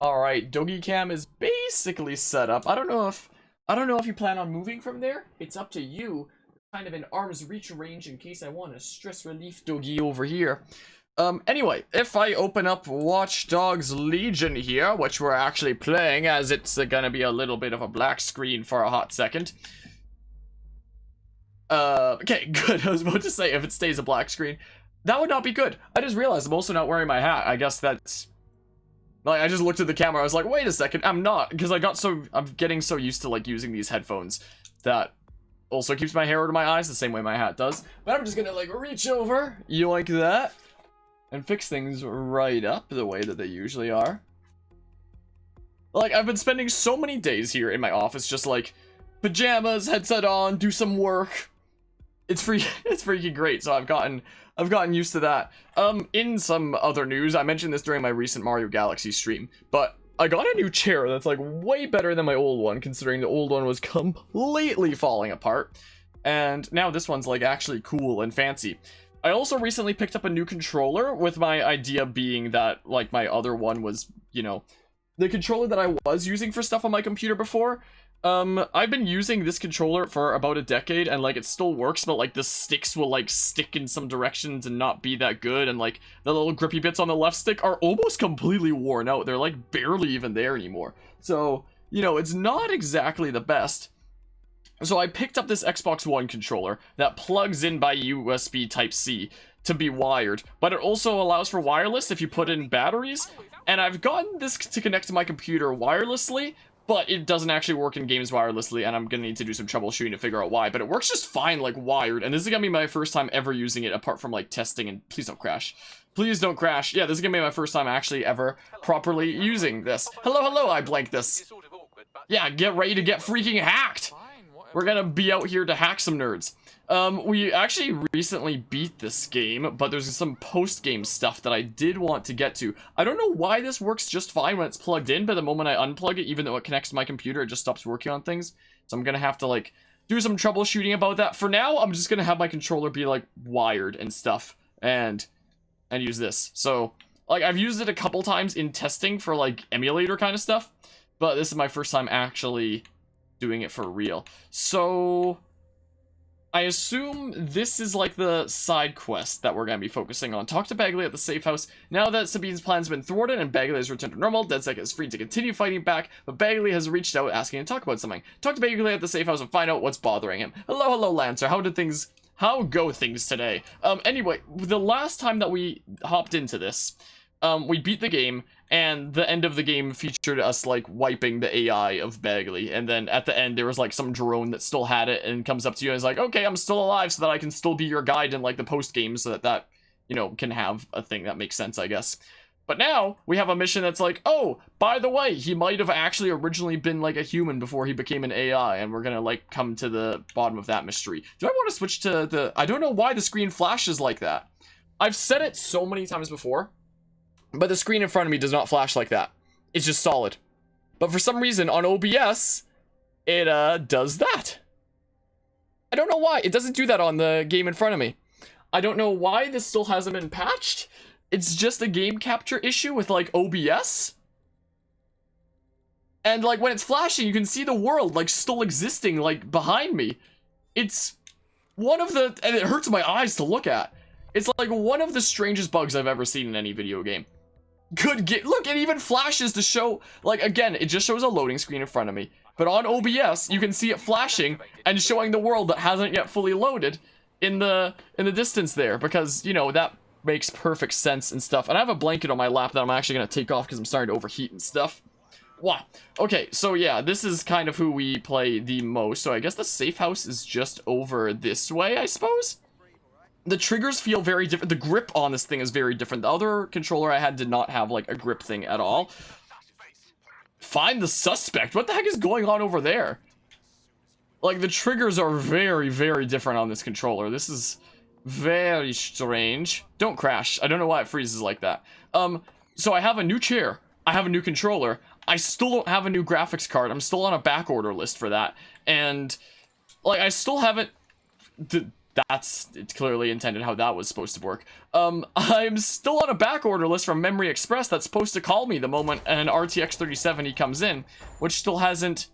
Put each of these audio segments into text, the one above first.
Alright, Doggy Cam is basically set up. I don't know if you plan on moving from there. It's up to you. Kind of in arm's reach range in case I want a stress relief doggy over here. Anyway, if I open up Watch Dogs Legion here, which we're actually playing, as it's gonna be a little bit of a black screen for a hot second. Okay, good. I was about to say, if it stays a black screen, that would not be good. I just realized I'm also not wearing my hat. I guess that's... Like, I just looked at the camera, I was like, wait a second, I'm not, because I'm getting so used to, like, using these headphones that also keeps my hair out of my eyes the same way my hat does. But I'm just gonna, like, reach over, you like that, and fix things right up the way that they usually are. Like, I've been spending so many days here in my office just, like, pajamas, headset on, do some work. It's freaking great, so I've gotten used to that. In some other news, I mentioned this during my recent Mario Galaxy stream, but I got a new chair that's like way better than my old one, considering the old one was completely falling apart. And now this one's like actually cool and fancy. I also recently picked up a new controller, with my idea being that like my other one was, you know, the controller that I was using for stuff on my computer before. I've been using this controller for about a decade, and like it still works, but like the sticks will like stick in some directions and not be that good, and like the little grippy bits on the left stick are almost completely worn out. They're like barely even there anymore. So, you know, it's not exactly the best. So I picked up this Xbox One controller that plugs in by USB Type-C to be wired, but it also allows for wireless if you put in batteries, and I've gotten this to connect to my computer wirelessly, but it doesn't actually work in games wirelessly, and I'm gonna need to do some troubleshooting to figure out why. But it works just fine, like, wired, and this is gonna be my first time ever using it, apart from, like, testing, and please don't crash. Please don't crash. Yeah, this is gonna be my first time actually ever properly using this. Hello, I blanked this. Yeah, get ready to get freaking hacked! We're gonna be out here to hack some nerds. We actually recently beat this game, but there's some post-game stuff that I did want to get to. I don't know why this works just fine when it's plugged in, but the moment I unplug it, even though it connects to my computer, it just stops working on things. So I'm gonna have to, like, do some troubleshooting about that. For now, I'm just gonna have my controller be, like, wired and stuff, and use this. So, like, I've used it a couple times in testing for, like, emulator kind of stuff, but this is my first time actually doing it for real. So I assume this is like the side quest that we're going to be focusing on. Talk to Bagley at the safe house. Now that Sabine's plan's been thwarted and Bagley has returned to normal, DedSec is free to continue fighting back, but Bagley has reached out asking to talk about something. Talk to Bagley at the safe house and find out what's bothering him. Hello, Lancer. How go things today? Anyway, the last time that we hopped into this, we beat the game, and the end of the game featured us, like, wiping the AI of Bagley, and then at the end, there was, like, some drone that still had it, and comes up to you and is like, okay, I'm still alive, so that I can still be your guide in, like, the post-game, so that, you know, can have a thing that makes sense, I guess. But now, we have a mission that's like, oh, by the way, he might have actually originally been, like, a human before he became an AI, and we're gonna, like, come to the bottom of that mystery. Do I want to switch to the... I don't know why the screen flashes like that. I've said it so many times before, but the screen in front of me does not flash like that. It's just solid. But for some reason, on OBS, it does that. I don't know why. It doesn't do that on the game in front of me. I don't know why this still hasn't been patched. It's just a game capture issue with, like, OBS. And, like, when it's flashing, you can see the world, like, still existing, like, behind me. It's one of the... And it hurts my eyes to look at. It's, like, one of the strangest bugs I've ever seen in any video game. Look, it even flashes to show, like, again, it just shows a loading screen in front of me. But on OBS, you can see it flashing and showing the world that hasn't yet fully loaded in the distance there, because, you know, that makes perfect sense and stuff. And I have a blanket on my lap that I'm actually going to take off because I'm starting to overheat and stuff. Wow. Okay, so yeah, this is kind of who we play the most. So I guess the safe house is just over this way, I suppose? The triggers feel very different. The grip on this thing is very different. The other controller I had did not have, like, a grip thing at all. Find the suspect? What the heck is going on over there? Like, the triggers are very, very different on this controller. This is very strange. Don't crash. I don't know why it freezes like that. So I have a new chair. I have a new controller. I still don't have a new graphics card. I'm still on a back order list for that. And, like, I still haven't... it's clearly intended how that was supposed to work. I'm still on a back order list from Memory Express that's supposed to call me the moment an RTX 3070 comes in, which still hasn't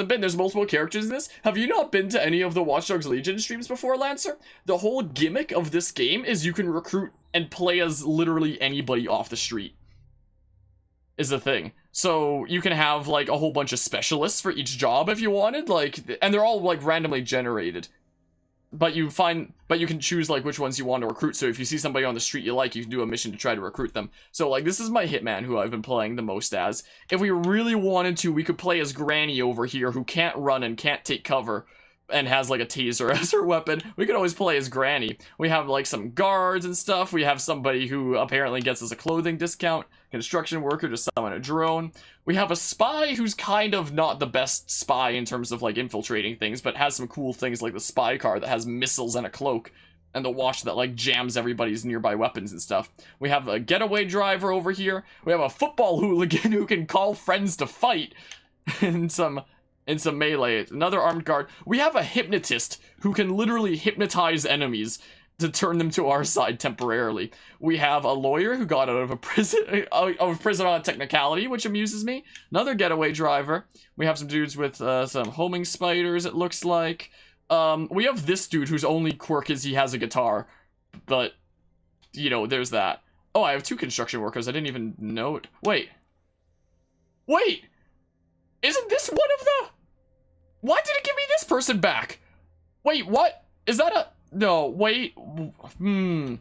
been. There's multiple characters in this. Have you not been to any of the Watch Dogs Legion streams before, Lancer? The whole gimmick of this game is you can recruit and play as literally anybody off the street. Is the thing. So you can have like a whole bunch of specialists for each job if you wanted, like, and they're all like randomly generated. But you can choose like which ones you want to recruit. So if you see somebody on the street you like, you can do a mission to try to recruit them. So like this is my hitman who I've been playing the most as. If we really wanted to, we could play as Granny over here who can't run and can't take cover and has like a taser as her weapon. We could always play as Granny. We have like some guards and stuff. We have somebody who apparently gets us a clothing discount. Construction worker to summon a drone. We have a spy who's kind of not the best spy in terms of like infiltrating things, but has some cool things like the spy car that has missiles and a cloak, and the watch that like jams everybody's nearby weapons and stuff. We have a getaway driver over here. We have a football hooligan who can call friends to fight in some melee. Another armed guard. We have a hypnotist who can literally hypnotize enemies to turn them to our side temporarily. We have a lawyer who got out of a prison on a technicality, which amuses me. Another getaway driver. We have some dudes with some homing spiders, it looks like. We have this dude whose only quirk is he has a guitar. But, you know, there's that. Oh, I have 2 construction workers. I didn't even know it. Wait. Isn't this one of the... Why did it give me this person back? Wait, what? Is that a... No, wait. When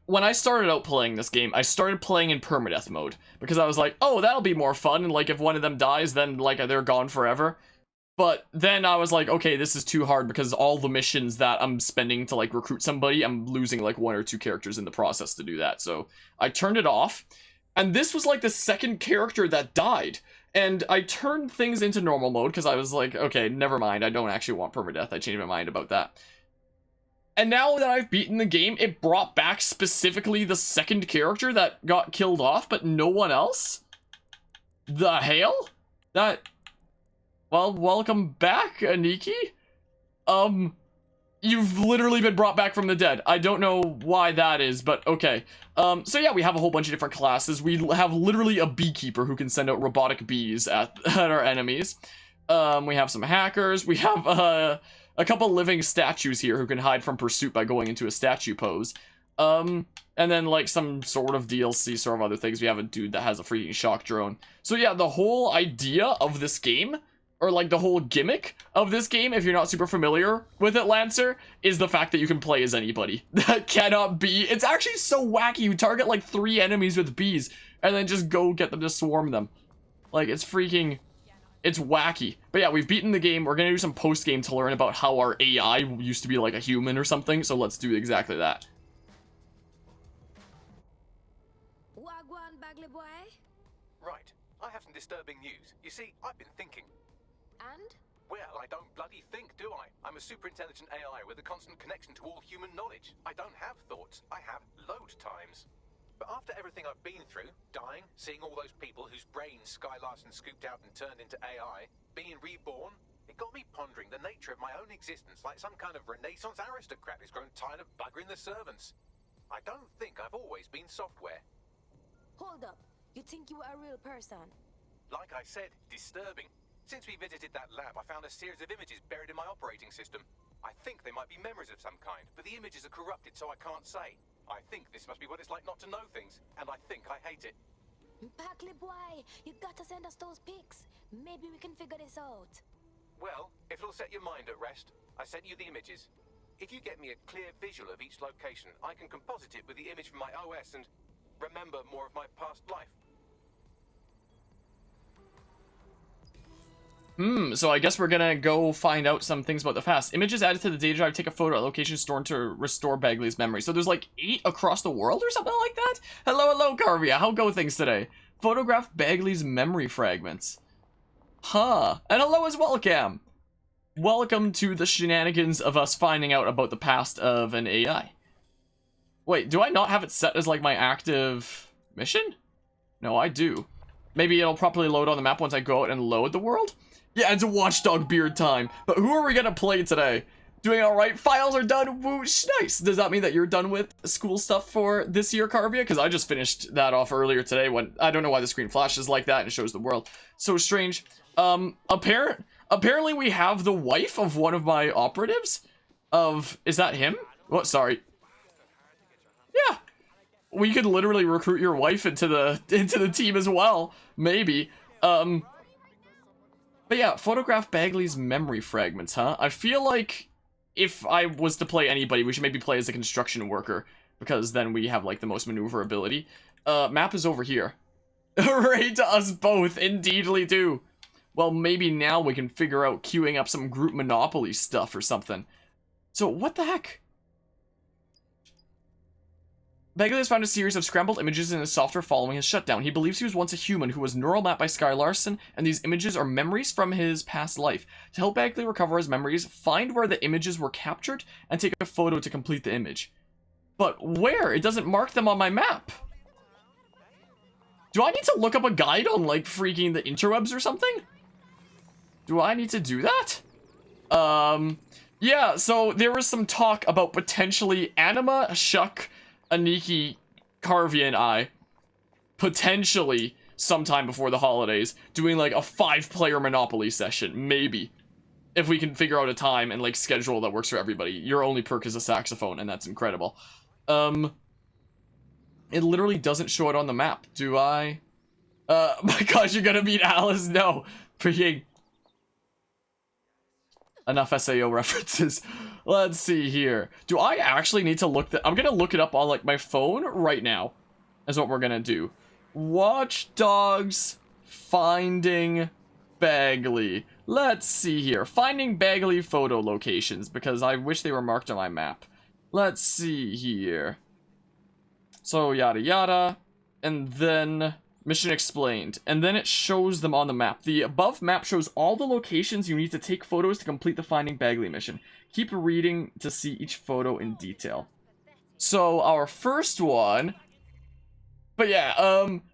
I started out playing this game, I started playing in permadeath mode. Because I was like, oh, that'll be more fun. And like, if one of them dies, then like, they're gone forever. But then I was like, okay, this is too hard because all the missions that I'm spending to like recruit somebody, I'm losing like 1 or 2 characters in the process to do that. So I turned it off. And this was like the second character that died. And I turned things into normal mode because I was like, okay, never mind. I don't actually want permadeath. I changed my mind about that. And now that I've beaten the game, it brought back specifically the second character that got killed off, but no one else? The hell? Well, welcome back, Aniki. You've literally been brought back from the dead. I don't know why that is, but okay. So yeah, we have a whole bunch of different classes. We have literally a beekeeper who can send out robotic bees at our enemies. We have some hackers. We have, a couple living statues here who can hide from pursuit by going into a statue pose. And then like some sort of DLC sort of other things. We have a dude that has a freaking shock drone. So yeah, the whole idea of this game, or like the whole gimmick of this game, if you're not super familiar with it, Lancer, is the fact that you can play as anybody. That cannot be. It's actually so wacky. You target like 3 enemies with bees and then just go get them to swarm them. Like, it's freaking... It's wacky. But yeah, we've beaten the game. We're gonna do some post-game to learn about how our AI used to be like a human or something, so let's do exactly that. Wagwan, Bagley boy. Right. I have some disturbing news. You see, I've been thinking. And? Well, I don't bloody think, do I? I'm a super intelligent AI with a constant connection to all human knowledge. I don't have thoughts. I have load times. But after everything I've been through, dying, seeing all those people whose brains Sky Larson scooped out and turned into AI, being reborn, it got me pondering the nature of my own existence like some kind of Renaissance aristocrat who's grown tired of buggering the servants. I don't think I've always been software. Hold up. You think you were a real person? Like I said, disturbing. Since we visited that lab, I found a series of images buried in my operating system. I think they might be memories of some kind, but the images are corrupted, so I can't say. I think this must be what it's like not to know things, and I think I hate it. Bagley boy, you gotta send us those pics. Maybe we can figure this out. Well, if it'll set your mind at rest, I sent you the images. If you get me a clear visual of each location, I can composite it with the image from my OS and remember more of my past life. So I guess we're gonna go find out some things about the past. Images added to the data drive, take a photo at location stored to restore Bagley's memory. So there's like 8 across the world or something like that? Hello, Carvia. How go things today? Photograph Bagley's memory fragments. Huh. And hello as well, Cam. Welcome to the shenanigans of us finding out about the past of an AI. Wait, do I not have it set as like my active mission? No, I do. Maybe it'll properly load on the map once I go out and load the world? Yeah, it's a watchdog beard time. But who are we gonna play today? Doing alright. Files are done. Whoosh. Nice. Does that mean that you're done with school stuff for this year, Carvia? Because I just finished that off earlier today when I don't know why the screen flashes like that and it shows the world. So strange. Apparently we have the wife of one of my operatives. Is that him? What? Sorry. Yeah. We could literally recruit your wife into the team as well. Maybe. But yeah, photograph Bagley's memory fragments, huh? I feel like if I was to play anybody, we should maybe play as a construction worker, because then we have like the most maneuverability. Map is over here. Right to us both, indeedly do. Well, maybe now we can figure out queuing up some group Monopoly stuff or something. So, what the heck? Bagley has found a series of scrambled images in his software following his shutdown. He believes he was once a human who was neural mapped by Sky Larson, and these images are memories from his past life. To help Bagley recover his memories, find where the images were captured and take a photo to complete the image. But where? It doesn't mark them on my map. Do I need to look up a guide on, like, freaking the interwebs or something? Do I need to do that? Yeah, so there was some talk about potentially Anima, Shuck, Aniki, Carvia, and I, potentially, sometime before the holidays, doing, like, a 5-player Monopoly session, maybe. If we can figure out a time and, like, schedule that works for everybody. Your only perk is a saxophone, and that's incredible. It literally doesn't show it on the map. Do I? My gosh, you're gonna meet Alice? No. Freaking. Enough SAO references. Let's see here. Do I actually need to look I'm gonna look it up on, like, my phone right now. Is what we're gonna do. Watch Dogs Finding Bagley. Let's see here. Finding Bagley photo locations, because I wish they were marked on my map. Let's see here. So, yada yada. And then mission explained. And then it shows them on the map. The above map shows all the locations you need to take photos to complete the Finding Bagley mission. Keep reading to see each photo in detail. So, our first one... But yeah,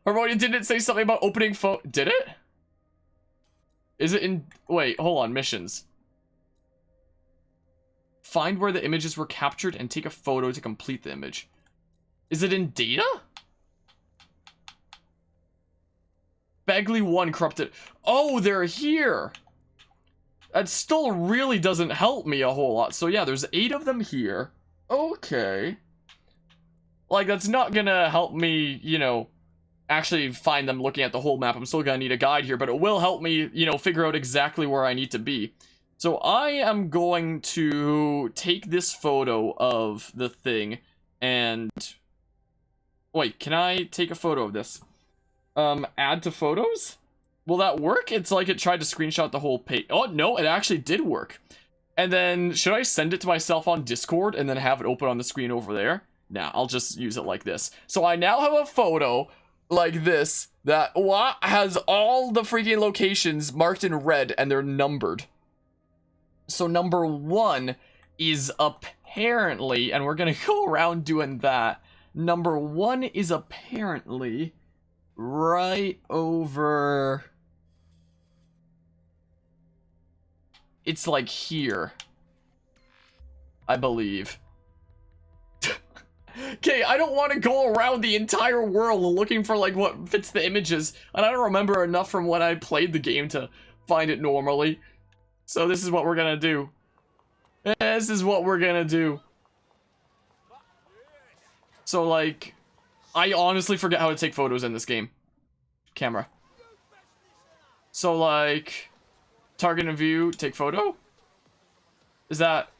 Harmonia didn't say something about opening Did it? Is it in... Wait, hold on, missions. Find where the images were captured and take a photo to complete the image. Is it in data? Bagley 1 corrupted. Oh, they're here. That still really doesn't help me a whole lot. So yeah, there's 8 of them here. Okay. Like, that's not gonna help me, you know, actually find them looking at the whole map. I'm still gonna need a guide here, but it will help me, you know, figure out exactly where I need to be. So I am going to take this photo of the thing and... Wait, can I take a photo of this? Add to photos? Will that work? It's like it tried to screenshot the whole page. Oh, no, it actually did work. And then, should I send it to myself on Discord and then have it open on the screen over there? Nah, I'll just use it like this. So I now have a photo like this that has all the freaking locations marked in red and they're numbered. So number 1 is apparently, and we're gonna go around doing that. Number 1 is apparently right over... It's like here, I believe. Okay, I don't want to go around the entire world looking for, like, what fits the images. And I don't remember enough from when I played the game to find it normally. So this is what we're gonna do. This is what we're gonna do. So, like, I honestly forget how to take photos in this game. Camera. So, like, target and view, take photo? Is that...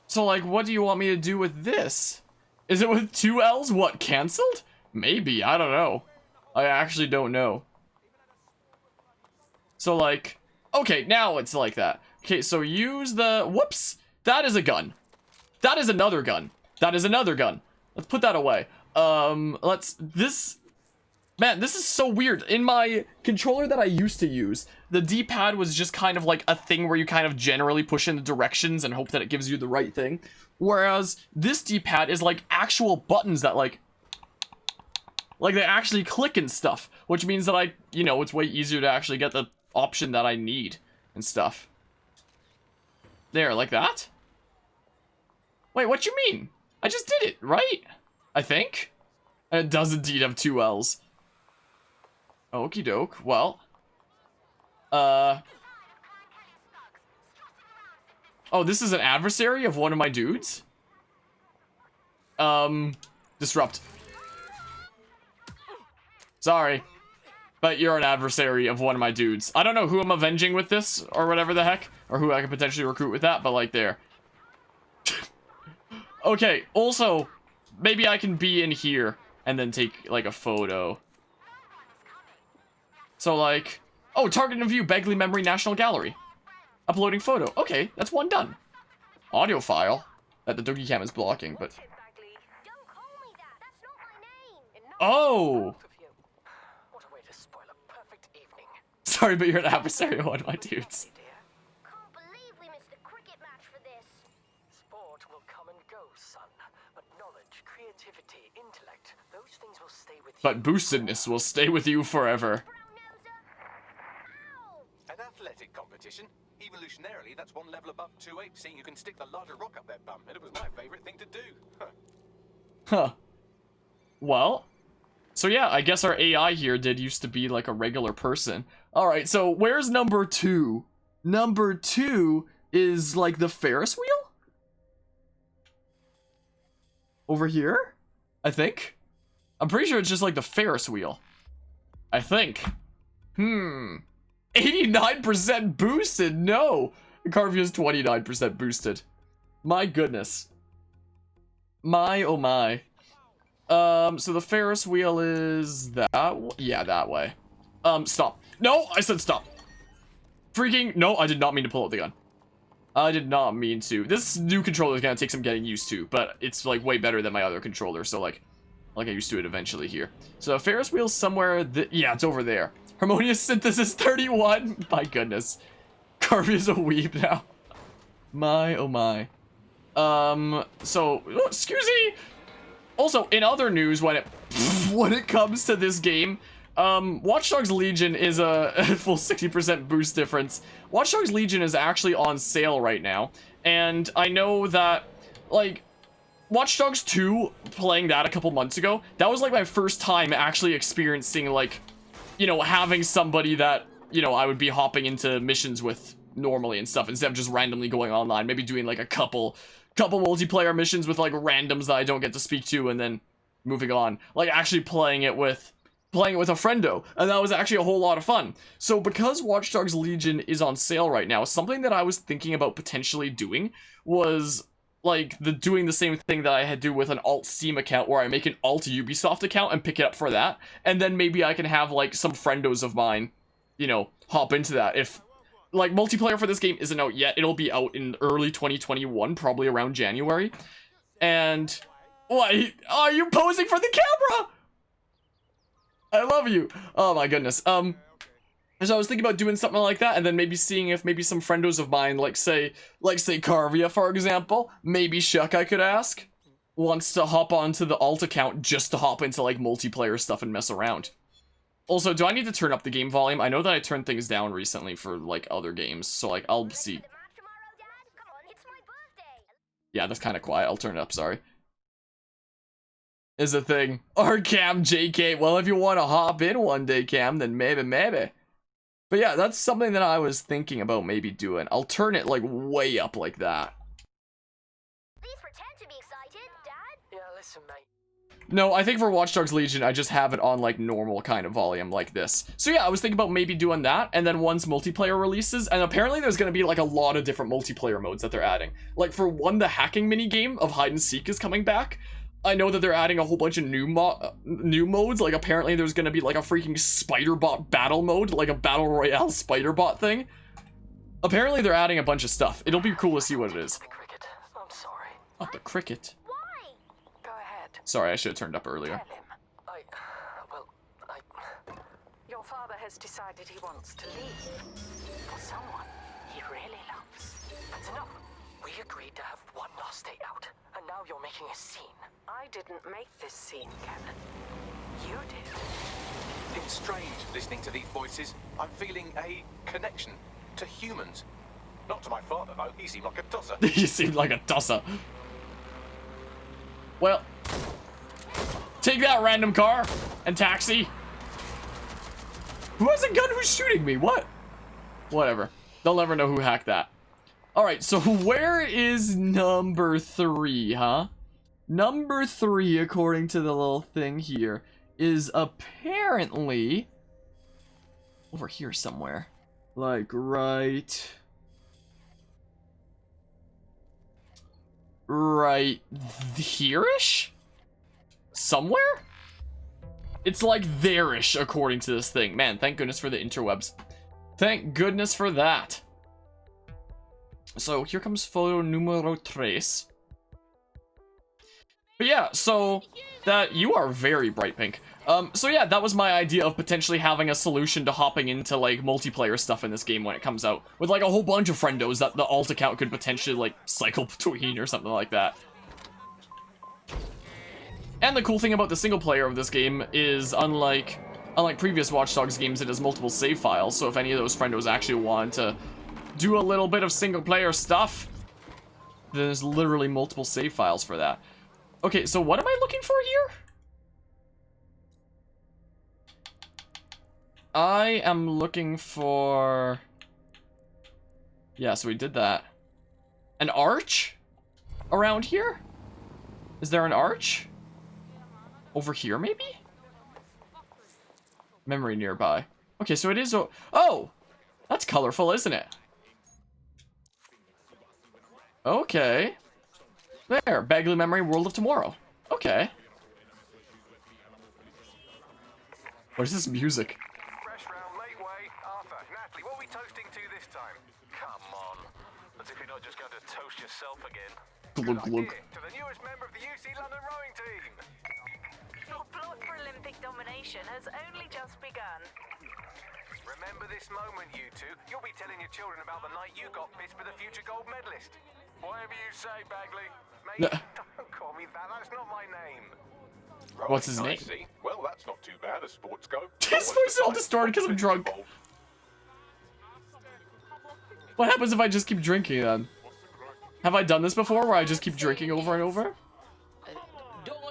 So, like, what do you want me to do with this? Is it with 2 L's? What, cancelled? Maybe, I don't know. I actually don't know. So, like, okay, now it's like that. Okay, so use the... Whoops! That is a gun. That is another gun. That is another gun. Let's put that away. This... Man, this is so weird. In my controller that I used to use, the D-pad was just kind of like a thing where you kind of generally push in the directions and hope that it gives you the right thing. Whereas this D-pad is like actual buttons that like they actually click and stuff. Which means that you know, it's way easier to actually get the option that I need and stuff. There, like that? Wait, what you mean? I just did it, right? I think? And it does indeed have 2 L's. Okie doke. Well. Oh, this is an adversary of one of my dudes? Disrupt. Sorry. But you're an adversary of one of my dudes. I don't know who I'm avenging with this, or whatever the heck. Or who I could potentially recruit with that, but like there. Okay, also, maybe I can be in here and then take, like, a photo. So, like, oh, target and view, Bagley Memory National Gallery. Uploading photo. Okay, that's one done. Audio file that the doggy cam is blocking, but... Don't call me that. That's not my name. Oh! What a way to spoil a perfect evening. Sorry, but you're an adversary of one of my dudes. Can't believe we missed the cricket match for this. Sport will come and go, son. But knowledge, creativity, intellect, those things will stay with you. But boostedness will stay with you forever. An athletic competition? Evolutionarily, that's one level above 2 apes, seeing you can stick the larger rock up their bum, and it was my favorite thing to do. Huh. Well. So yeah, I guess our AI here did used to be like a regular person. Alright, so where's number 2? Number 2 is like the Ferris wheel? Over here? I think? I'm pretty sure it's just like the Ferris wheel. I think. 89% boosted? No! Carvey is 29% boosted. My goodness. My oh my. So the Ferris wheel is that yeah, that way. Stop. No, I said stop. Freaking, no, I did not mean to pull out the gun. I did not mean to. This new controller is gonna take some getting used to, but it's like way better than my other controller, so like I used to it eventually here. So Ferris wheel's somewhere, yeah, it's over there. Harmonious Synthesis 31, my goodness. Carvey is a weeb now. My, oh my. So, oh, excuse me! Also, in other news, when it comes to this game, Watch Dogs Legion is a full 60% boost difference. Watch Dogs Legion is actually on sale right now, and I know that, like, Watch Dogs 2, playing that a couple months ago, that was like my first time actually experiencing, like, you know, having somebody that, you know, I would be hopping into missions with normally and stuff, instead of just randomly going online, maybe doing like a couple multiplayer missions with like randoms that I don't get to speak to, and then moving on. Like actually playing it with a friendo, and that was actually a whole lot of fun. So because Watch Dogs Legion is on sale right now, something that I was thinking about potentially doing was like doing the same thing that I had do with an alt Steam account, where I make an alt Ubisoft account and pick it up for that, and then maybe I can have like some friendos of mine, you know, hop into that. If like multiplayer for this game isn't out yet, it'll be out in early 2021, probably around January. And what are you posing for the camera? I love you. Oh my goodness. So I was thinking about doing something like that, and then maybe seeing if maybe some friendos of mine, like say Carvia, for example, maybe Shuck I could ask, wants to hop onto the alt account just to hop into like multiplayer stuff and mess around. Also, do I need to turn up the game volume? I know that I turned things down recently for like other games, so like I'll see. Yeah, that's kind of quiet. I'll turn it up, sorry. Is a thing. Or Cam JK. Well, if you want to hop in one day, Cam, then maybe. But yeah, that's something that I was thinking about maybe doing. I'll turn it like way up like that. Please pretend to be excited, Dad. Yeah, listen, mate. No, I think for Watch Dogs Legion, I just have it on like normal kind of volume like this. So yeah, I was thinking about maybe doing that, and then once multiplayer releases, and apparently there's going to be like a lot of different multiplayer modes that they're adding. Like for one, the hacking minigame of hide and seek is coming back. I know that they're adding a whole bunch of new modes, like apparently there's gonna be like a freaking spider bot battle mode, like a battle royale spider bot thing. Apparently they're adding a bunch of stuff. It'll be cool to see what it is. The cricket. I'm sorry. Not the cricket. Why? Go ahead. Sorry, I should have turned up earlier. Tell him. Your father has decided he wants to leave. For someone he really loves. That's enough. We agreed to have one last day out, and now you're making a scene. I didn't make this scene, Kevin. You did. It's strange listening to these voices. I'm feeling a connection to humans. Not to my father, though. He seemed like a tosser. You seemed like a tosser. Well, take that, random car and taxi. Who has a gun? Who's shooting me? What? Whatever. They'll never know who hacked that. Alright, so where is number 3, huh? Number 3, according to the little thing here, is apparently over here somewhere. Like, right here-ish? Somewhere? It's like there-ish, according to this thing. Man, thank goodness for the interwebs. Thank goodness for that. So, here comes photo numero 3. But yeah, so, that, you are very bright pink. So yeah, that was my idea of potentially having a solution to hopping into, like, multiplayer stuff in this game when it comes out. With, like, a whole bunch of friendos that the alt account could potentially, like, cycle between or something like that. And the cool thing about the single player of this game is, unlike previous Watch Dogs games, it has multiple save files, so if any of those friendos actually want to do a little bit of single player stuff, then there's literally multiple save files for that. Okay, so what am I looking for here? I am looking for... Yeah, so we did that. An arch? Around here? Is there an arch? Over here, maybe? Memory nearby. Okay, so it is... Oh! That's colorful, isn't it? Okay. There, Bagley Memory, World of Tomorrow. Okay. What is this music? Fresh round, make way. Arthur, Natalie, what are we toasting to this time? Come on. As if you're not just going to toast yourself again. Glug, glug. To the newest member of the UC London rowing team. Your plot for Olympic domination has only just begun. Remember this moment, you two. You'll be telling your children about the night you got pissed with a future gold medalist. Whatever you say, Bagley. Mate, don't call me that. That's not my name. What's his name? See. Well, that's not too bad as sports go. His voice is all distorted because I'm drunk. What happens if I just keep drinking then? Have I done this before where I just keep drinking over and over? Don't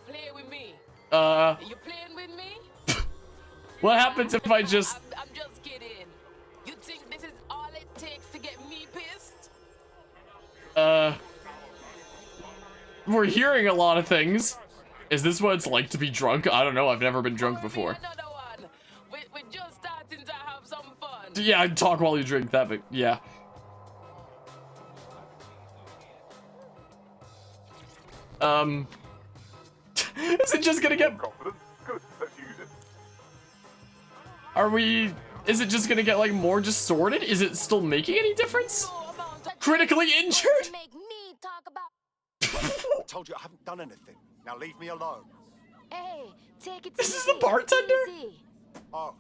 play with me. You playing with me? What happens if I just... I'm just kidding. You think this is all it takes to get me pissed? We're hearing a lot of things. Is this what it's like to be drunk? I don't know, I've never been drunk before. Another one. We're just starting to have some fun. Yeah, I'd talk while you drink that, but yeah. Is it just gonna get... Confidence? Good. Let's use it. Are we... Is it just gonna get, like, more distorted? Is it still making any difference? Critically injured? Make me talk about. I told you I haven't done anything. Now leave me alone. Hey, take it This easy. is the bartender? Easy. Oh,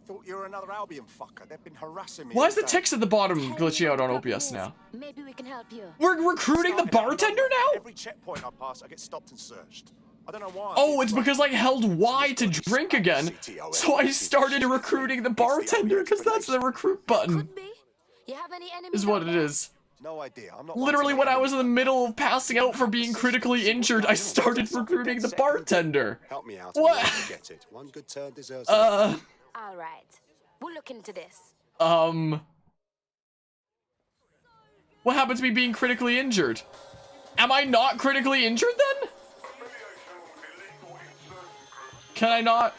thought you were another Albion fucker. They've been harassing me. Why all is the day. text at the bottom Tell me glitching out what on the problem OBS is. now? Maybe we can help you. We're recruiting the Started out of bartender nowhere. now? Every checkpoint I pass, I get stopped and searched. I don't know why. Oh, it's because I held Y to drink again, so I started recruiting the bartender, because that's the recruit button, Could be. You have any enemies? is what out it there? is. No idea. I'm not. Literally, when I was in the middle of passing out for being critically injured, I started recruiting the bartender. Help me out. What? I'll Get it. One good turn deserves. All right, we'll look into this. What happened to me being critically injured? Am I not critically injured then? Can I not?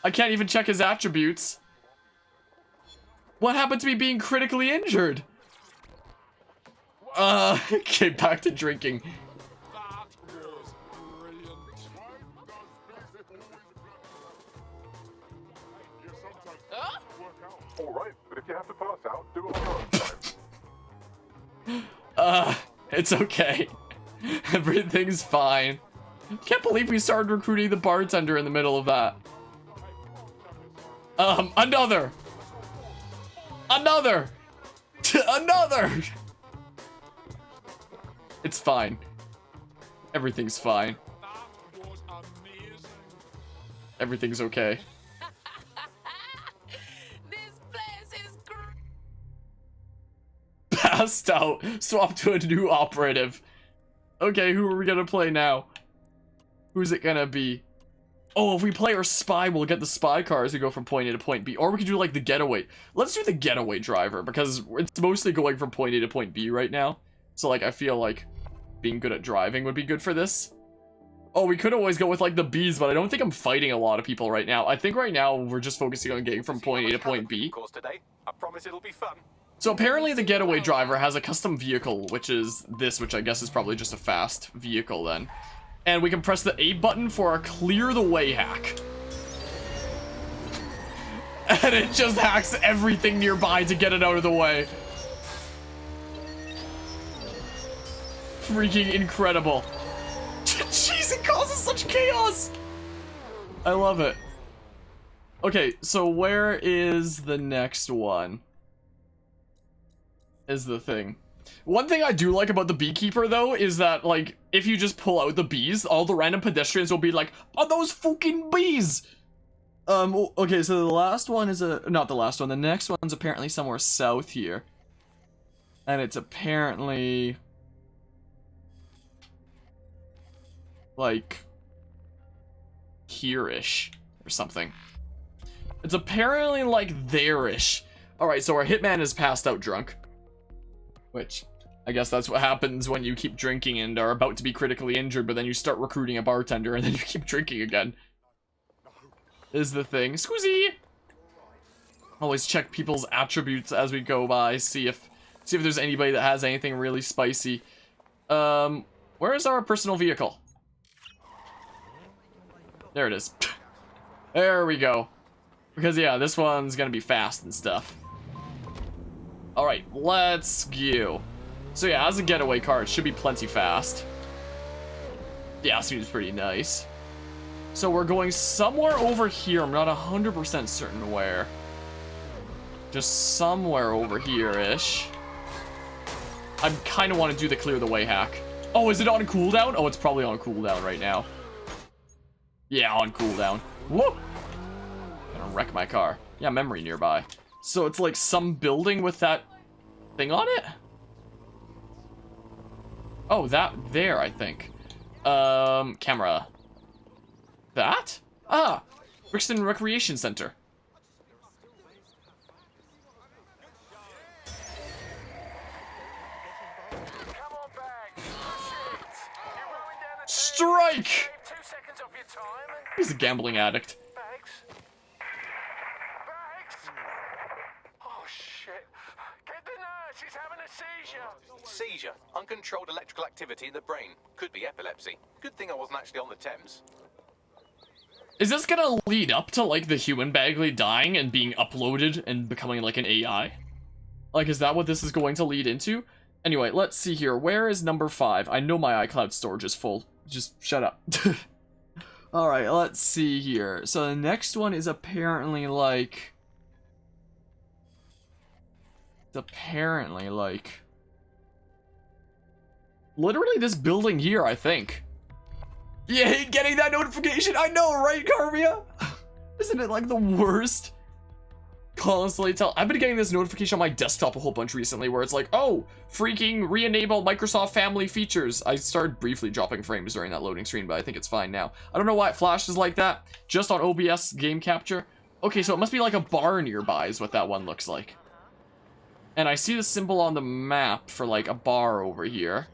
I can't even check his attributes. What happened to me being critically injured? Okay, back to drinking. All right, but if you have to pass out, do it on your own time. It's okay. Everything's fine. Can't believe we started recruiting the bartender in the middle of that. Another! Another! Another! It's fine. Everything's fine. Everything's okay. passed out. Swap to a new operative. Okay, who are we gonna play now? Who's it gonna be? Oh, if we play our spy, we'll get the spy car as we go from point A to point B. Or we could do like the getaway. Let's do the getaway driver because it's mostly going from point A to point B right now. So like, I feel like being good at driving would be good for this. Oh, we could always go with like the Bs, but I don't think I'm fighting a lot of people right now. I think right now we're just focusing on getting from point A to point B. Of course today. I promise it'll be fun. So apparently the getaway driver has a custom vehicle, which is this, which I guess is probably just a fast vehicle then. And we can press the A button for our clear the way hack. And it just hacks everything nearby to get it out of the way. Freaking incredible. Jeez, it causes such chaos. I love it. Okay, so where is the next one? Is the thing. One thing I do like about the beekeeper though is that like if you just pull out the bees, all the random pedestrians will be like, "Are those fucking bees?" Okay, so the last one is not the last one. The next one's apparently somewhere south here, and it's apparently like here-ish or something. It's apparently like there-ish. All right, so our hitman is passed out drunk. Which, I guess that's what happens when you keep drinking and are about to be critically injured, but then you start recruiting a bartender and then you keep drinking again. Is the thing. Scusi! Always check people's attributes as we go by, see if there's anybody that has anything really spicy. Where is our personal vehicle? There it is. There we go. Because yeah, this one's gonna be fast and stuff. Alright, let's go. So yeah, as a getaway car, it should be plenty fast. Yeah, seems pretty nice. So we're going somewhere over here. I'm not 100% certain where. Just somewhere over here-ish. I kind of want to do the clear the way hack. Oh, is it on cooldown? Oh, it's probably on cooldown right now. Yeah, on cooldown. Whoop! Gonna wreck my car. Yeah, memory nearby. So it's like some building with that thing on it? Oh, that there, I think. Camera. That? Ah! Brixton Recreation Center. Strike! He's a gambling addict. Oh shit. Get the nurse, he's having a seizure. Seizure. Uncontrolled electrical activity in the brain. Could be epilepsy. Good thing I wasn't actually on the Thames. Is this gonna lead up to, like, the human Bagley dying and being uploaded and becoming, like, an AI? Like, is that what this is going to lead into? Anyway, let's see here. Where is number 5? I know my iCloud storage is full. Just shut up. Alright, let's see here. So the next one is apparently, like... It's apparently, like... literally this building here, I think. You hate getting that notification? I know, right, Carmia? Isn't it like the worst? Constantly tell. I've been getting this notification on my desktop a whole bunch recently where it's like, oh, freaking re-enable Microsoft Family features. I started briefly dropping frames during that loading screen, but I think it's fine now. I don't know why it flashes like that, just on OBS game capture. Okay, so it must be like a bar nearby is what that one looks like. And I see the symbol on the map for like a bar over here.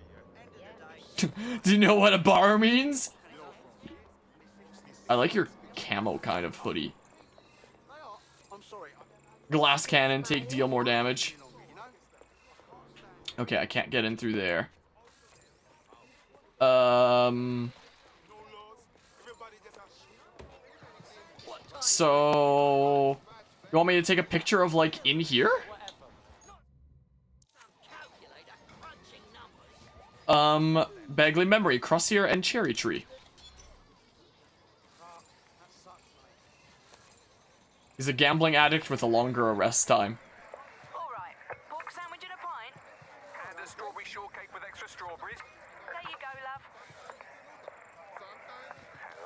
Do you know what a bar means? I like your camo kind of hoodie. Glass cannon, deal more damage. Okay, I can't get in through there. So... you want me to take a picture of, like, in here? Bagley Memory, Crosshair, and Cherry Tree. He's a gambling addict with a longer arrest time. Alright, pork sandwich and a pint? And a strawberry shortcake with extra strawberries. There you go, love.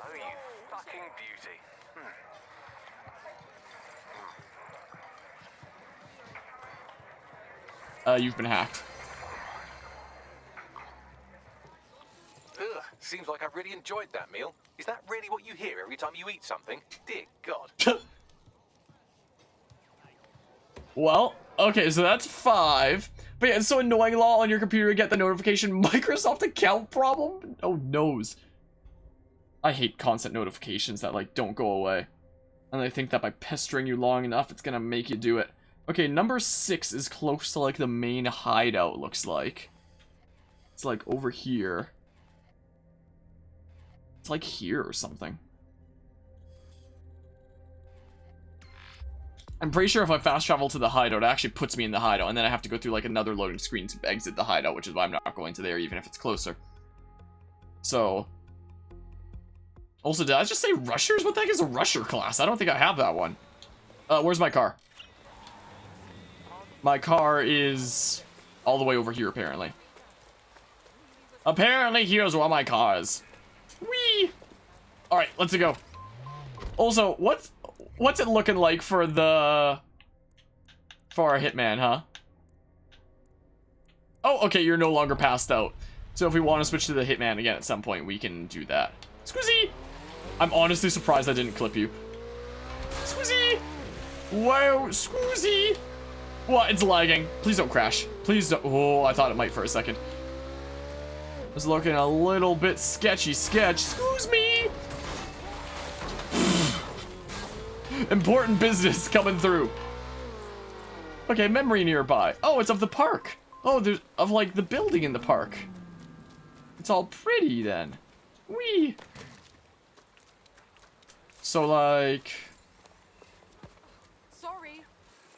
Hello, you fucking beauty. You've been hacked. Seems like I've really enjoyed that meal. Is that really what you hear every time you eat something? Dear God. Well, okay, so that's 5. But yeah, it's so annoying, lol, on your computer to get the notification Microsoft account problem. Oh, noes. I hate constant notifications that, like, don't go away. And they think that by pestering you long enough, it's gonna make you do it. Okay, number 6 is close to, like, the main hideout, looks like. It's, like, over here. It's, like, here or something. I'm pretty sure if I fast travel to the hideout, it actually puts me in the hideout, and then I have to go through, like, another loading screen to exit the hideout, which is why I'm not going to there, even if it's closer. So... Also, did I just say rushers? What the heck is a rusher class? I don't think I have that one. Where's my car? My car is all the way over here, apparently. Apparently, here's where my car is. Whee! Alright, let's go. Also, what's it looking like for our hitman, huh? Oh, okay, you're no longer passed out. So if we want to switch to the hitman again at some point, we can do that. Squeezy! I'm honestly surprised I didn't clip you. Squeezy! Wow, Squeezy! What? It's lagging. Please don't crash. Please don't. Oh, I thought it might for a second. It's looking a little bit sketchy sketch. Excuse me! Important business coming through. Okay, memory nearby. Oh, it's of the park. Oh, there's of like the building in the park. It's all pretty then. Wee. So like, Sorry.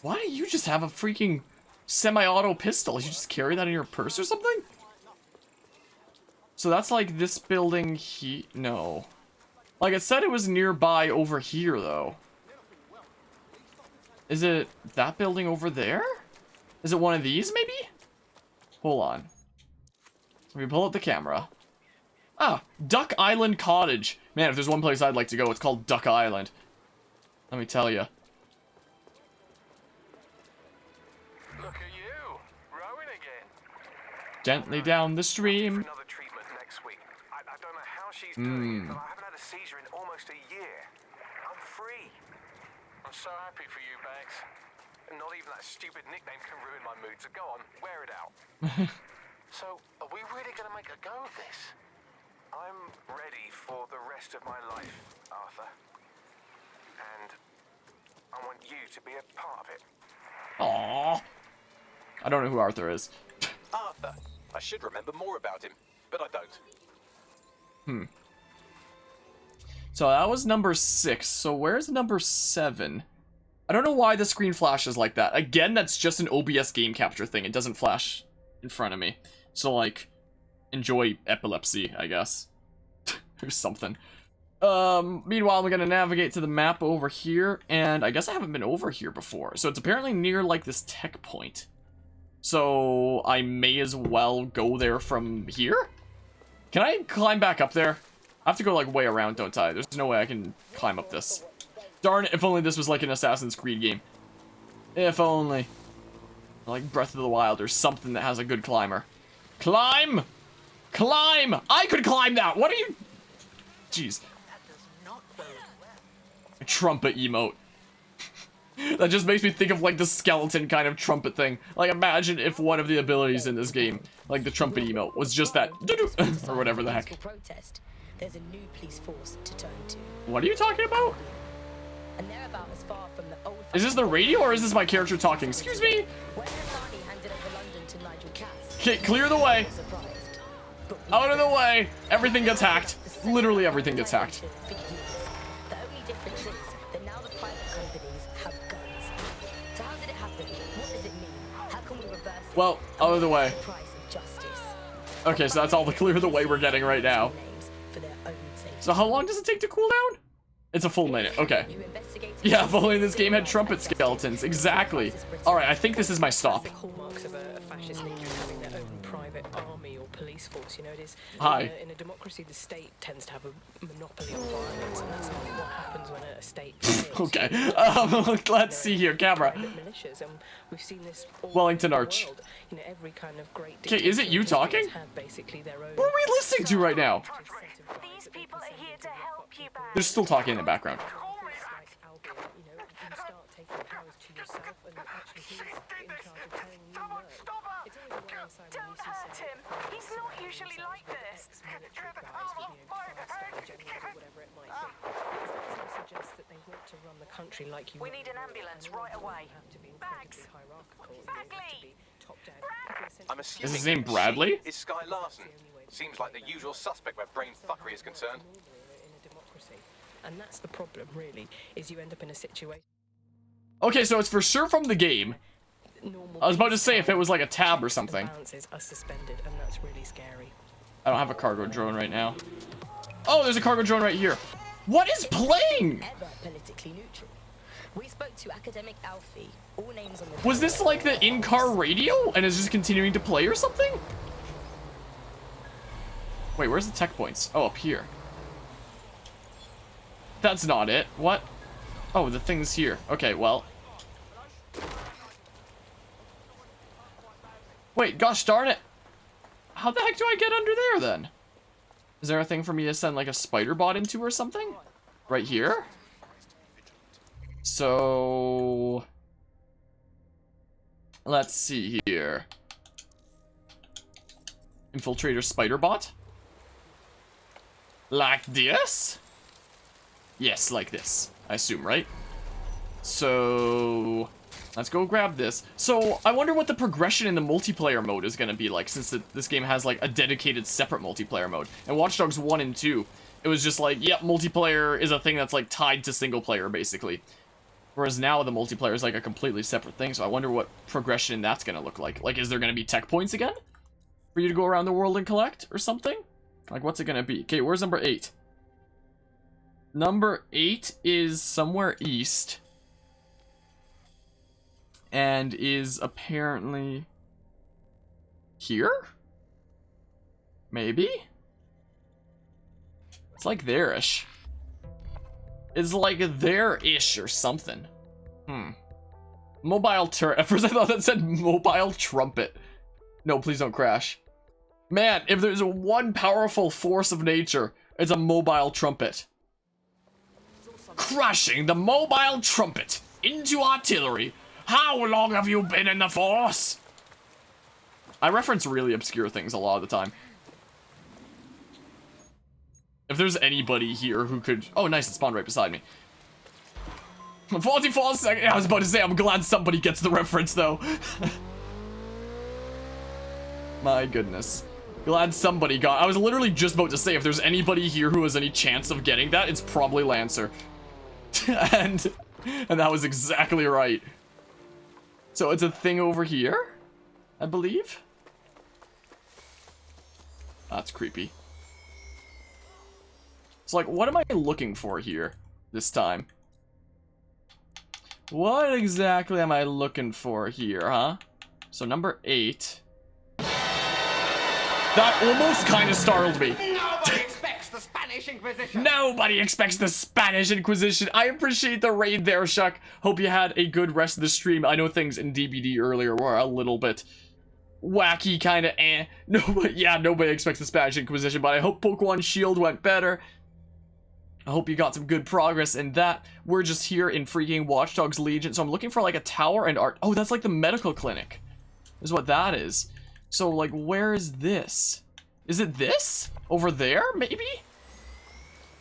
why do you just have a freaking semi-auto pistol? You just carry that in your purse or something? So that's like this building no. Like it said it was nearby over here though. Is it that building over there? Is it one of these maybe? Hold on. Let me pull up the camera. Ah, Duck Island Cottage. Man, if there's one place I'd like to go, it's called Duck Island. Let me tell you. Look at you, rowing again. Gently down the stream. Another treatment next week. I don't know how she's doing it, but I haven't had a seizure in almost a year. I'm free. I'm so happy for you, Bags. And not even that stupid nickname can ruin my mood, so go on, wear it out. So, are we really going to make a go of this? I'm ready for the rest of my life, Arthur. And I want you to be a part of it. Aww. I don't know who Arthur is. Arthur. I should remember more about him, but I don't. So that was number 6. So where's number 7? I don't know why the screen flashes like that. Again, that's just an OBS game capture thing. It doesn't flash in front of me. So like, enjoy epilepsy, I guess. Or something. Meanwhile, I'm gonna navigate to the map over here, and I guess I haven't been over here before. So it's apparently near like this tech point. So I may as well go there from here? Can I climb back up there? I have to go like way around, don't I? There's no way I can climb up this. Darn it, if only this was like an Assassin's Creed game. If only. Like Breath of the Wild or something that has a good climber. Climb! Climb! I could climb that! What are you... Jeez. A trumpet emote. That just makes me think of like the skeleton kind of trumpet thing. Like imagine if one of the abilities in this game, like the trumpet emote, was just that or whatever the heck. Protest. There's a new police force to turn to. What are you talking about? And they're about as far from the old. Is this the radio or is this my character talking? Excuse me? When Barney handed over London to Nigel Cass, Okay, clear the way. surprised. But Out of the way. Everything gets hacked. Literally everything gets hacked. for years. The only difference is that now the private companies have guns. So how did it happen? What does it mean? How can we reverse it? Well, out of the way. The price of justice. Okay, so that's all the clear the way we're getting right now. Names for their own safety. So how long does it take to cool down? It's a full minute. Okay. You investigated Yeah, if only this game had trumpet skeletons. Exactly. Alright, I think this is my stop. Hallmarks of a fascist state is having their own private army or police force. You know, it is Hi. in a democracy, the state tends to have a monopoly on violence, and that's not what happens when a state fails. Okay. Let's see here, camera. Private militias, and we've seen this all Wellington over the Arch. world. You know, every kind of great Okay, is it you dictator talking? has had basically their own. What are we listening to right now? you back. They're still talking in the background. Like Albion, you know, you start taking powers to yourself, and actually he's in charge of telling you no. It's always a worrying sign when you Don't see hurt someone him. He's not usually like this. ex-military guys with, you know, five-star generals or whatever it might be. Because that suggests that they want to run the country like you. We need an ambulance right away. Have to be Bags. incredibly hierarchical. and they have to Bagley. be top-down. I'm assuming his name that Bradley? she is Sky Larson. Seems like the usual suspect where brain fuckery is concerned. In a democracy, and that's the problem, really, is you end up in a situation. Okay, so it's for sure from the game. I was about to say if it was like a tab or something. The balances are suspended, and that's really scary. I don't have a cargo drone right now. Oh, there's a cargo drone right here. What is playing? Ever politically neutral. We spoke to academic Alfie. All names on the. Was this like the in-car radio and is just continuing to play or something? Wait, where's the tech points? Oh, up here. That's not it. What? Oh, the thing's here. Okay, well. Wait, gosh darn it. How the heck do I get under there then? Is there a thing for me to send like a spider bot into or something? Right here? So... let's see here. Infiltrator spider bot? Like this? Yes, like this. I assume, right? So... let's go grab this. So, I wonder what the progression in the multiplayer mode is going to be like, since this game has, like, a dedicated separate multiplayer mode. And Watch Dogs 1 and 2, it was just like, yep, multiplayer is a thing that's, like, tied to single player, basically. Whereas now the multiplayer is, like, a completely separate thing, so I wonder what progression that's going to look like. Like, is there going to be tech points again? For you to go around the world and collect, or something? Like, what's it going to be? Okay, where's number 8? Number 8 is somewhere east. And is apparently here? Maybe? It's like there-ish. It's like there-ish or something. Mobile turret. At first I thought that said mobile trumpet. No, please don't crash. Man, if there's one powerful force of nature, it's a mobile trumpet. Crushing the mobile trumpet into artillery. How long have you been in the force? I reference really obscure things a lot of the time. If there's anybody here who could... oh, nice, it spawned right beside me. 44 seconds. I was about to say, I'm glad somebody gets the reference, though. My goodness. Glad somebody got... I was literally just about to say, if there's anybody here who has any chance of getting that, it's probably Lancer. and that was exactly right. So it's a thing over here, I believe. That's creepy. So, like, what am I looking for here this time? What exactly am I looking for here, huh? So, number 8. That almost kind of startled me. Nobody expects the Spanish Inquisition. Nobody expects the Spanish Inquisition. I appreciate the raid there, Shuck. Hope you had a good rest of the stream. I know things in DBD earlier were a little bit wacky, kind of eh. Nobody expects the Spanish Inquisition, but I hope Pokemon Shield went better. I hope you got some good progress in that. We're just here in freaking Watch Dogs Legion, so I'm looking for like a tower and art. Oh, that's like the medical clinic, is what that is. So, like, where is this? Is it this? Over there, maybe?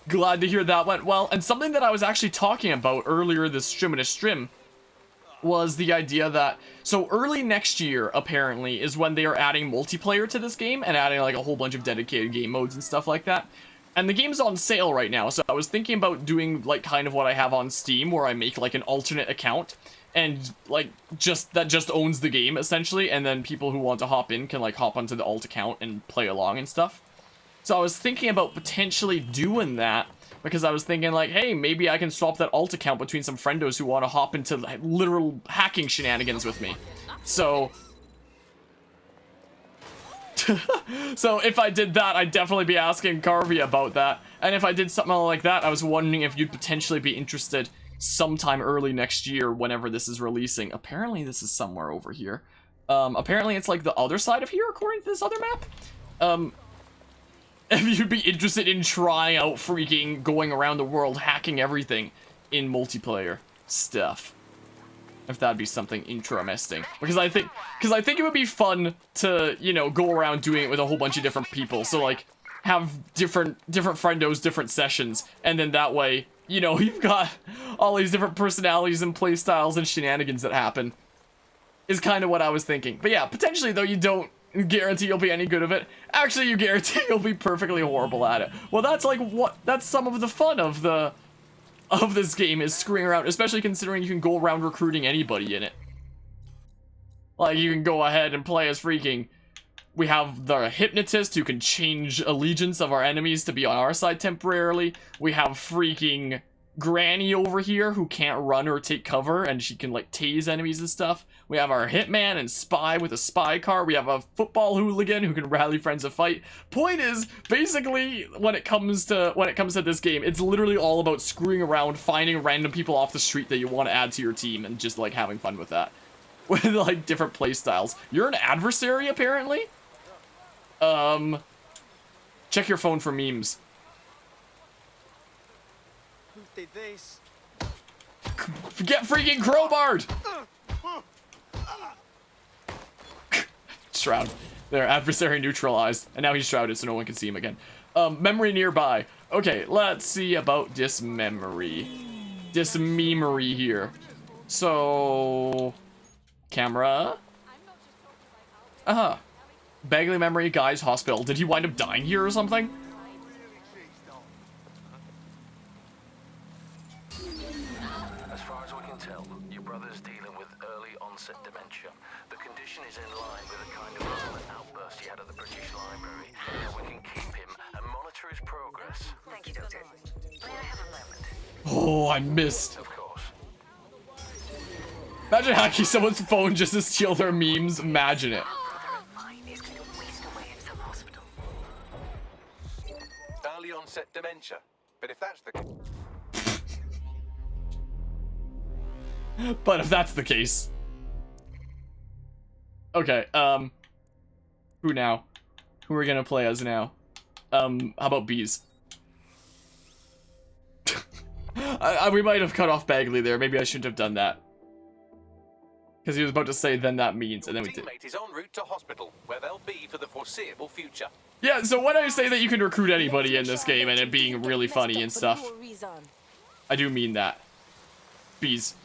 Glad to hear that went well. And something that I was actually talking about earlier this stream was the idea that, so early next year, apparently, is when they are adding multiplayer to this game and adding, like, a whole bunch of dedicated game modes and stuff like that. And the game's on sale right now, so I was thinking about doing, like, kind of what I have on Steam, where I make, like, an alternate account. And, like, that just owns the game, essentially, and then people who want to hop in can, like, hop onto the alt account and play along and stuff. So I was thinking about potentially doing that, because I was thinking, like, hey, maybe I can swap that alt account between some friendos who want to hop into, like, literal hacking shenanigans with me. So... so if I did that, I'd definitely be asking Carvey about that. And if I did something like that, I was wondering if you'd potentially be interested sometime early next year whenever this is releasing. Apparently this is somewhere over here. Apparently it's like the other side of here according to this other map. if you'd be interested in trying out freaking going around the world hacking everything in multiplayer stuff. If that'd be something interesting. Because I think it would be fun to, you know, go around doing it with a whole bunch of different people. So like have different friendos, different sessions, and then that way, you know, you've got all these different personalities and play styles and shenanigans that happen. Is kind of what I was thinking. But yeah, potentially though, you don't guarantee you'll be any good of it. Actually, you guarantee you'll be perfectly horrible at it. Well, that's like that's some of the fun of this game, is screwing around, especially considering you can go around recruiting anybody in it. Like, you can go ahead and play as freaking... We have the hypnotist who can change allegiance of our enemies to be on our side temporarily. We have freaking Granny over here who can't run or take cover, and she can like tase enemies and stuff. We have our hitman and spy with a spy car. We have a football hooligan who can rally friends to fight. Point is, basically, when it comes to this game, it's literally all about screwing around, finding random people off the street that you want to add to your team, and just like having fun with that. With like different play styles. You're an adversary, apparently? Check your phone for memes. Who did this? Get freaking crowbarred! Shroud. There, adversary neutralized. And now he's shrouded so no one can see him again. Memory nearby. Okay, let's see about dismemory. Dismemory here. So... Camera? Uh-huh. Bagley memory, guy's hospital. Did he wind up dying here or something? As far as we can tell, your brother's dealing with early onset dementia. The condition is in line with the kind of violent outburst he had at the British Library. We can keep him and monitor his progress. Thank you, Doctor. May I have a moment? Oh, I missed. Of course. Imagine hacking someone's phone just to steal their memes. Imagine it. Early onset dementia. But if that's the But if that's the case. Okay, who now? Who are we gonna play as now? How about bees? We might have cut off Bagley there. Maybe I shouldn't have done that. Because he was about to say, then that means, and then we did. teammate is en route to hospital, where they'll be for the foreseeable future. Yeah, so when I say that you can recruit anybody in this game and it being really funny and stuff, I do mean that. Bees.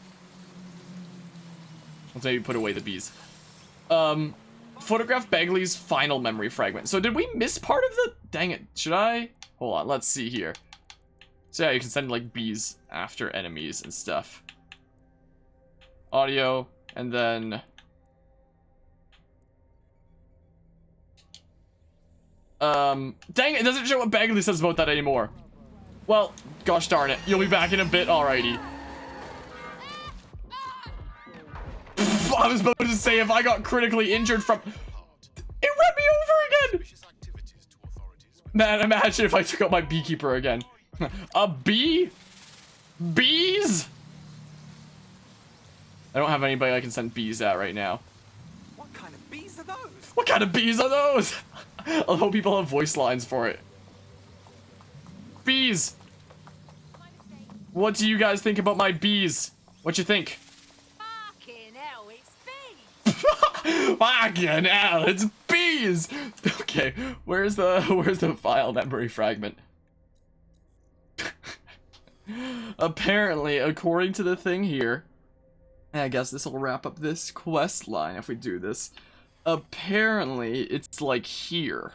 Let's maybe put away the bees. Photograph Bagley's final memory fragment. So did we miss part of the... Dang it. Should I? Hold on, let's see here. So yeah, you can send like bees after enemies and stuff. Audio, and then... dang it doesn't show what Bagley says about that anymore. Well, gosh darn it. You'll be back in a bit, alrighty. I was about to say, if I got critically injured from... It ran me over again! Man, imagine if I took out my beekeeper again. A bee? Bees? I don't have anybody I can send bees at right now. What kind of bees are those? What kind of bees are those? I hope people have voice lines for it. Bees! What do you guys think about my bees? What you think? Fucking hell, it's bees! Fucking hell, it's bees! Okay, where's the file memory fragment? Apparently, according to the thing here, and I guess this will wrap up this quest line if we do this. Apparently, it's like here.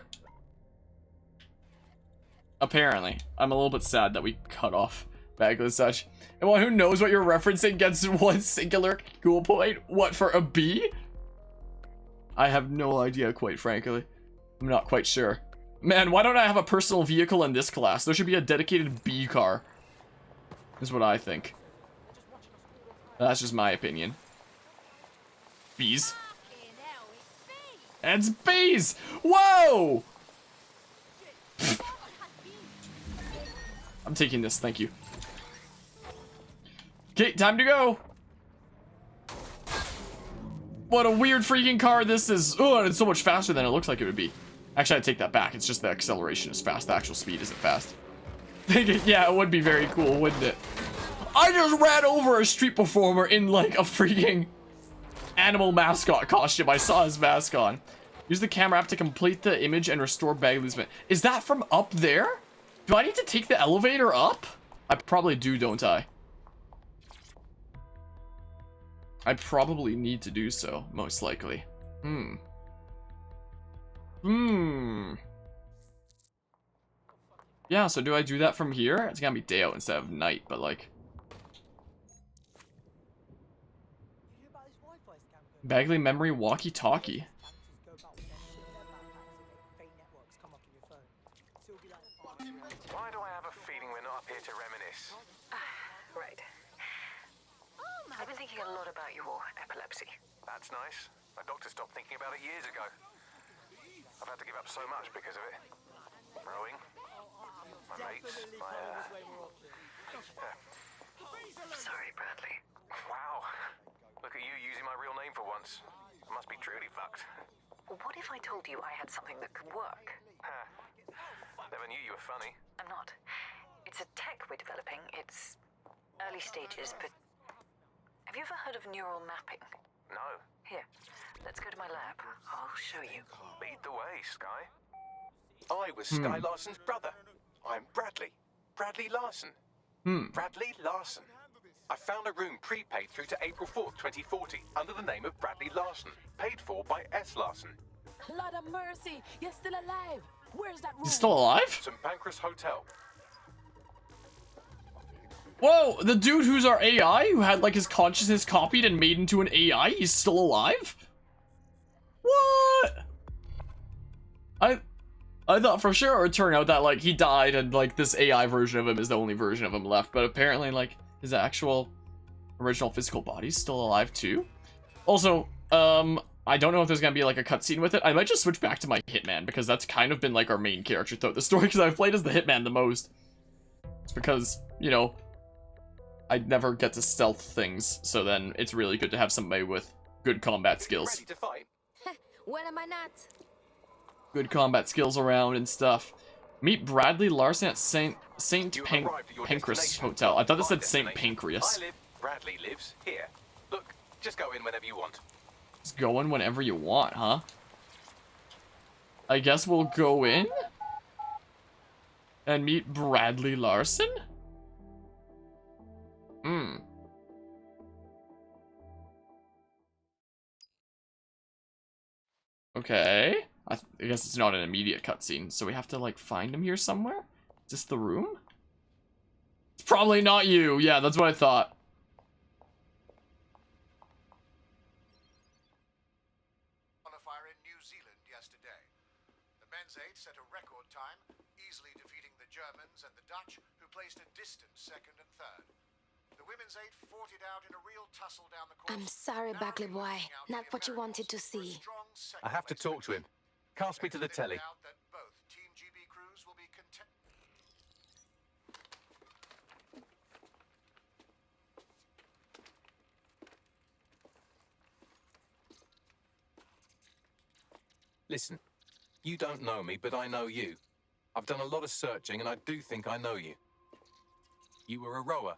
Apparently. I'm a little bit sad that we cut off Bagley and such. Anyone who knows what you're referencing gets one singular cool point. What, for a bee? I have no idea, quite frankly. I'm not quite sure. Man, why don't I have a personal vehicle in this class? There should be a dedicated bee car. Is what I think. That's just my opinion. Bees. It's bees! Whoa! I'm taking this, thank you. Okay, time to go. What a weird freaking car this is. Oh, and it's so much faster than it looks like it would be. Actually, I take that back. It's just the acceleration is fast. The actual speed isn't fast. Yeah, it would be very cool, wouldn't it? I just ran over a street performer in like a freaking animal mascot costume. I saw his mask on. Use the camera app to complete the image and restore Bagley's man. Is that from up there? Do I need to take the elevator up? I probably do, don't I? I probably need to do so, most likely. Yeah, so do I do that from here? It's gonna be day out instead of night, but like... Bagley memory walkie-talkie. Why do I have a feeling we're not up here to reminisce? Right. I've been thinking a lot about your epilepsy. That's nice. My doctor stopped thinking about it years ago. I've had to give up so much because of it. Rowing, my mates, Sorry, Bradley. Wow. Look at you using my real name for once. I must be truly fucked. What if I told you I had something that could work? Never knew you were funny. I'm not. It's a tech we're developing. It's early stages, but... Have you ever heard of neural mapping? No. Here, let's go to my lab. I'll show you. Lead the way, Sky. I was Sky Larson's brother. I'm Bradley. Bradley Larson. Bradley Larson. I found a room prepaid through to April 4th, 2040, under the name of Bradley Larson, paid for by S. Larson. Lord of mercy, you're still alive. Where's that room? He's still alive? St. Pancras Hotel. Whoa, the dude who's our AI, who had like his consciousness copied and made into an AI, he's still alive? What? I thought for sure it would turn out that like he died and like this AI version of him is the only version of him left, but apparently like his actual original physical body's still alive too. Also, I don't know if there's gonna be like a cutscene with it. I might just switch back to my Hitman because that's kind of been like our main character throughout the story because I've played as the Hitman the most. It's because, you know, I never get to stealth things, so then it's really good to have somebody with good combat skills. Ready to fight? When am I not? Good combat skills around and stuff. Meet Bradley Larson at St. Pancras Hotel. I thought this said St. Pancras. I live, Bradley lives here. Look, just go in whenever you want. Just go in whenever you want, huh? I guess we'll go in and meet Bradley Larson? Okay. I guess it's not an immediate cutscene, so we have to, like, find him here somewhere? Is this the room? It's probably not you. Yeah, that's what I thought. Qualifier in New Zealand yesterday. The men's eight set a record time, easily defeating the Germans and the Dutch, who placed a distant second and third. The women's eight fought it out in a real tussle down the course. I'm sorry, Bagley boy. Not what you wanted to see. I have to talk to him. Cast me to the telly. Both Team GB crews will be content. Listen, you don't know me, but I know you. I've done a lot of searching, and I do think I know you. You were a rower.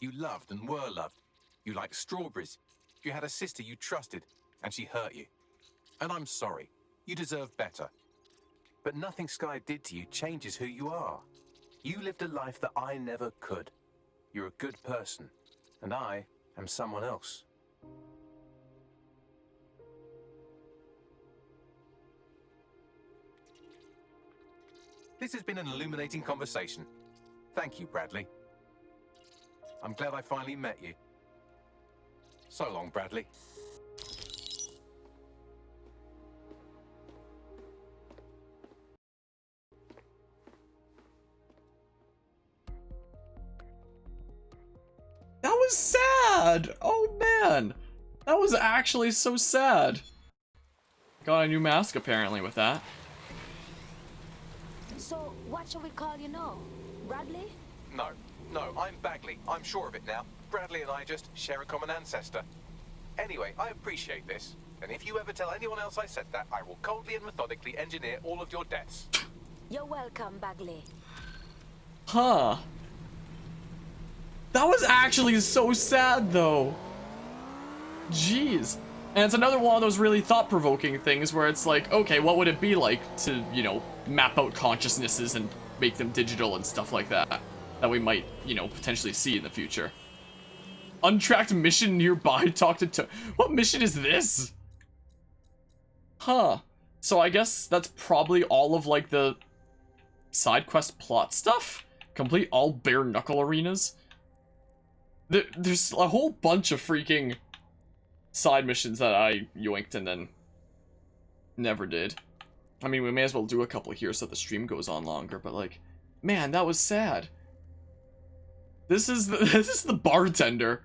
You loved and were loved. You liked strawberries. You had a sister you trusted, and she hurt you. And I'm sorry. You deserve better. But nothing Sky did to you changes who you are. You lived a life that I never could. You're a good person, and I am someone else. This has been an illuminating conversation. Thank you, Bradley. I'm glad I finally met you. So long, Bradley. That was sad! Oh man! That was actually so sad. Got a new mask apparently with that. So, what shall we call you now? Bradley? No, I'm Bagley. I'm sure of it now. Bradley and I just share a common ancestor. Anyway, I appreciate this. And if you ever tell anyone else I said that, I will coldly and methodically engineer all of your deaths. You're welcome, Bagley. Huh. That was actually so sad, though. Jeez. And it's another one of those really thought-provoking things where it's like, okay, what would it be like to, you know, map out consciousnesses and make them digital and stuff like that, that we might, you know, potentially see in the future. Untracked mission nearby, talk to what mission is this? Huh. So I guess that's probably all of, like, the side quest plot stuff? Complete all bare-knuckle arenas? There's a whole bunch of freaking side missions that I yoinked and then never did. I mean, we may as well do a couple here so the stream goes on longer, but like, man, that was sad. This is the bartender.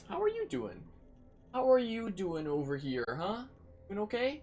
How are you doing? How are you doing over here, huh? Doing okay?